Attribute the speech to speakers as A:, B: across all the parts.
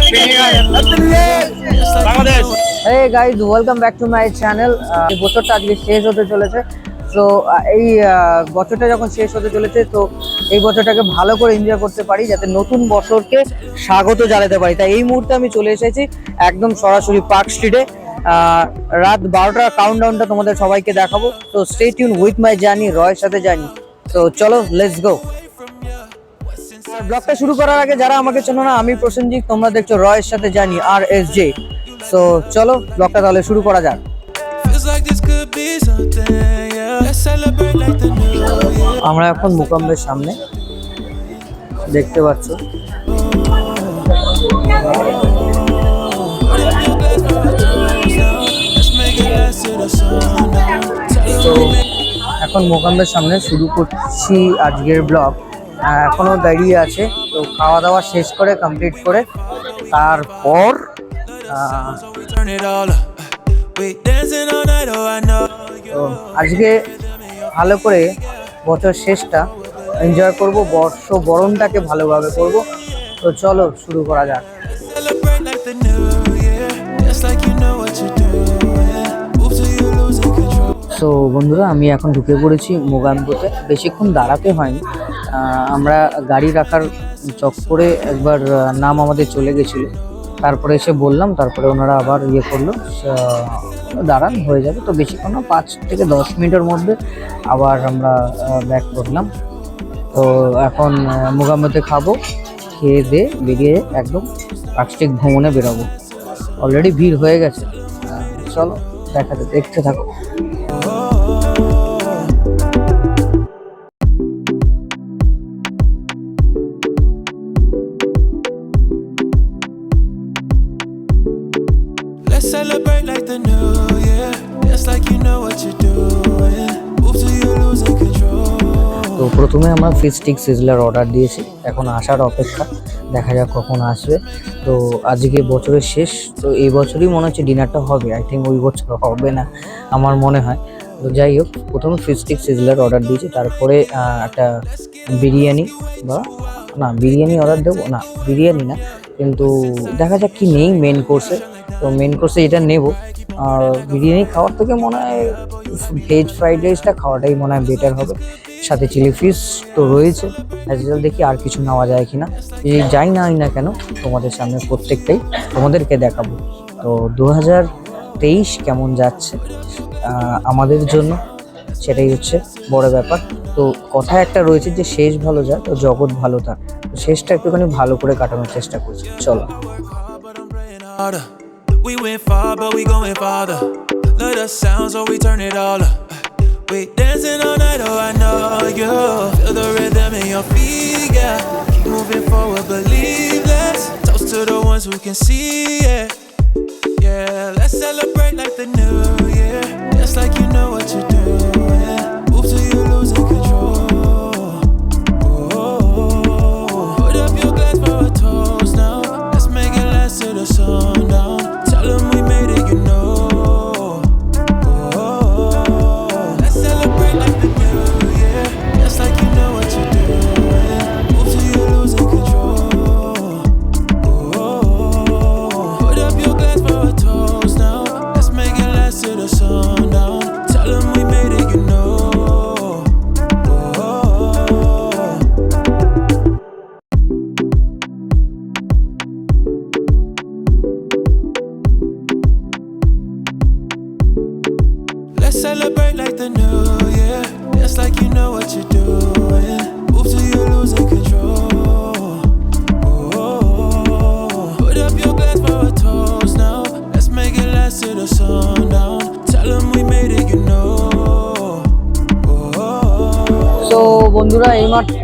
A: Hey guys, welcome back to my channel. এই বছরটা আজকে শেষ হতে চলেছে। তো এই বছরটা যখন শেষ হতে চলেছে তো এই বছরটাকে ভালো করে এনজয় করতে পারি, যাতে নতুন বছরকে স্বাগত জানাতে পারি। তাই এই মুহূর্তে আমি চলে এসেছি একদম সরাসরি পার্ক স্ট্রিটে। রাত 12টার কাউন্টডাউনটা তোমাদের সবাইকে দেখাবো। তো stay tune with my journey, রয়ের সাথে জার্নি। তো চলো, লেটস গো। ব্লগটা শুরু করার আগে যারা আমাকে চেনো না, আমি প্রসেনজিৎ, তোমরা দেখছো রয়ের সাথে জার্নি RSJ। সো চলো ব্লগটা তাহলে শুরু করা যাক। আমরা এখন মুকাম্বের সামনে, দেখতে পাচ্ছ। তো এখন মুকাম্বের সামনে শুরু করছি আজকের ব্লগ। এখনো দাঁড়িয়ে আছে, তো খাওয়া দাওয়া শেষ করে কমপ্লিট করে তারপর তো আজকে ভালো করে বছর শেষটা এনজয় করব, বর্ষ বরণটাকে ভালোভাবে করব। তো চলো শুরু করা যাক। তো বন্ধুরা, আমি এখন ঢুকে পড়েছি মোগাম্বোতে। বেশিক্ষণ দাঁড়াতে হয়নি, আমরা গাড়ি রাখার চক্করে একবার নাম আমাদের চলে গেছিল, তারপরে এসে বললাম, তারপরে ওনারা আবার ইয়ে করলো, দাঁড়ান হয়ে যাবে। তো বেশিক্ষণ না, 5 থেকে 10 মিনিটের মধ্যে আবার আমরা ব্যাক করলাম। তো এখন মোগাম্বোতে খাবো, খেয়ে দিয়ে বেরিয়ে একদম পার্কস্ট্রিট ভ্রমণে বেরোবো। অলরেডি ভিড় হয়ে গেছে, চলো দেখতে থাকো।
B: Celebrate like the new year, just like you know what you're doing. Move till you're losing control.
A: তো প্রথমে আমরা ফিশ স্টিক সিজলার অর্ডার দিয়েছি, এখন আসার অপেক্ষা, দেখা যাক কখন আসবে। তো আজকে বছরের শেষ, তো এই বছরই মনে হচ্ছে ডিনারটা হবে। আই থিঙ্ক ওই বছর হবে না আমার মনে হয়। তো যাই হোক, প্রথমে ফিশ স্টিক সিজলার অর্ডার দিয়েছি, তারপরে একটা বিরিয়ানি বিরিয়ানি অর্ডার দেবো না, বিরিয়ানি না, কিন্তু দেখা যাক কি নেই মেন কোর্সে। তো মেন কোর্সে এটা নেব। আর বিরিয়ানি খাওয়ার থেকে মনে হয় ভেজ ফ্রাইড রাইসটা খাওয়াটাই মনে হয় বেটার হবে। সাথে চিলি ফিশ তো রয়েছে, দেখি আর কিছু নেওয়া যায় কিনা। যাই না কেন তোমাদের সামনে প্রত্যেকটাই তোমাদেরকে দেখাবো। তো 2023 কেমন যাচ্ছে আমাদের জন্য, সেটাই হচ্ছে বড় ব্যাপার। তো কথা একটা রয়েছে যে শেষ ভালো যায় তো জগৎ ভালো থাক। তো শেষটা একটুখানি ভালো করে কাটানোর চেষ্টা করছি, চলো।
B: We went far, but we going farther. Let us sound, so we turn it all up. We dancing all night, oh I know you feel the rhythm in your feet, yeah. Keep moving forward, believe this. Toast to the ones who can see it, yeah. Let's celebrate like the new year, just like you know what you're doing. Move till you're losing control. Put up your glass for a toast now. Let's make it last till the sundown. Tell them we made it, you know. Let's celebrate like the new year, just like you know what you're doing. Move till you're losing control. Put up your glass for a toast now. Let's make it last till the sundown. Tell them we made it, you know. Let's celebrate like the new year, just like you know what you're doing. Move till you're losing control. Put up your glass for a toast now. Let's make it last till the sundown. Tell them we made it, you know.
A: তো বন্ধুরা, এইমাত্র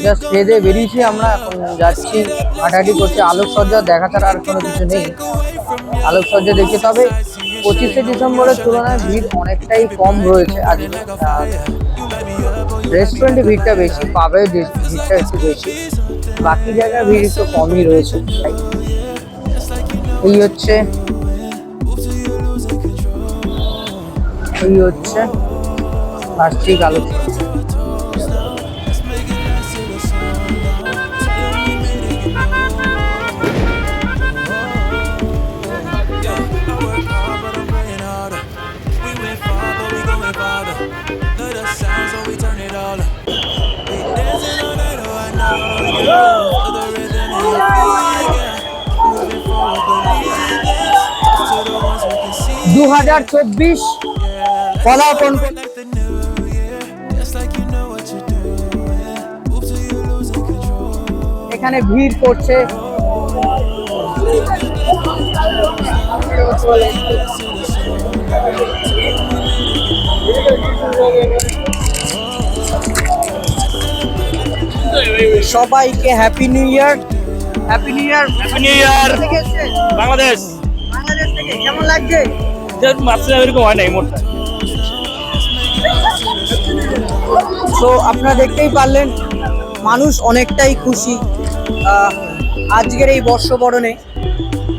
A: just খেয়ে দিয়ে বেরিয়েছি আমরা, এখন যাচ্ছি হাঁটাহাঁটি করছি। আলোকসজ্জা দেখা ছাড়া আর কোনো কিছু নেই। আলোকসজ্জা দেখতে, তবে 25শে ডিসেম্বরের তুলনায় ভিড় অনেকটাই কম রয়েছে আজকে। রেস্টুরেন্টে ভিড়টা বেশি, পাবে ভিড়টা একটু বেশি, বাকি জায়গায় ভিড় একটু কমই রয়েছে। এই হচ্ছে প্লাস্টিক আলোকসজ্জা।
B: Father. Let the sounds so we turn it all up. We dancing all night, oh I know you. Feel the rhythm in your feet, yeah. Keep moving forward, believe this. Toast to the ones we can see.
A: 2024 ফলাফল
B: Like the new year, just like you know what you're doing. Move till you losing control.
A: এখানে ভিড় করছে। সবাইকে happy new year. Happy new year.
C: Happy new year Bangladesh.
A: Bangladesh থেকে কেমন লাগছে?
C: মাসে এরকম হয় না এই মুহূর্তে।
A: তো আপনারা দেখতেই পারলেন মানুষ অনেকটাই খুশি আজকের এই বর্ষবরণে।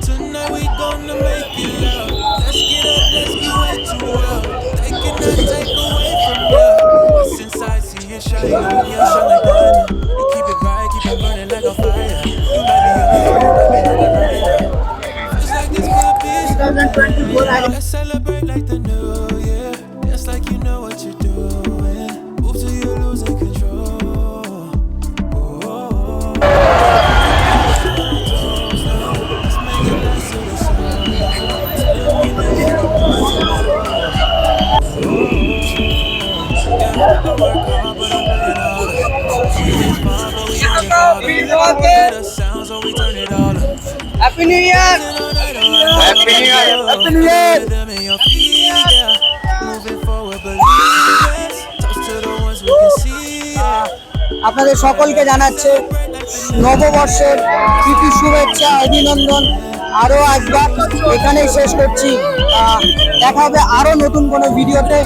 B: Tonight we gonna make it love. Let's get up, let's get way too well. They cannot take away from you. What's inside, see it shine. You shine like diamond. You keep it bright, keep it burning like a fire. You light me up, you light me like a night. Feels like this could be 2024. Let's celebrate like the new year. Just like you know what you're doing. Move till you losing control.
A: Happy new year.
B: Happy New Year.
A: Happy New Year. আপনাদের সকলকে জানাচ্ছে নববর্ষের প্রীতি শুভেচ্ছা অভিনন্দন। আরো একবার এখানেই শেষ করছি। দেখা হবে আরো নতুন কোনো ভিডিওতে।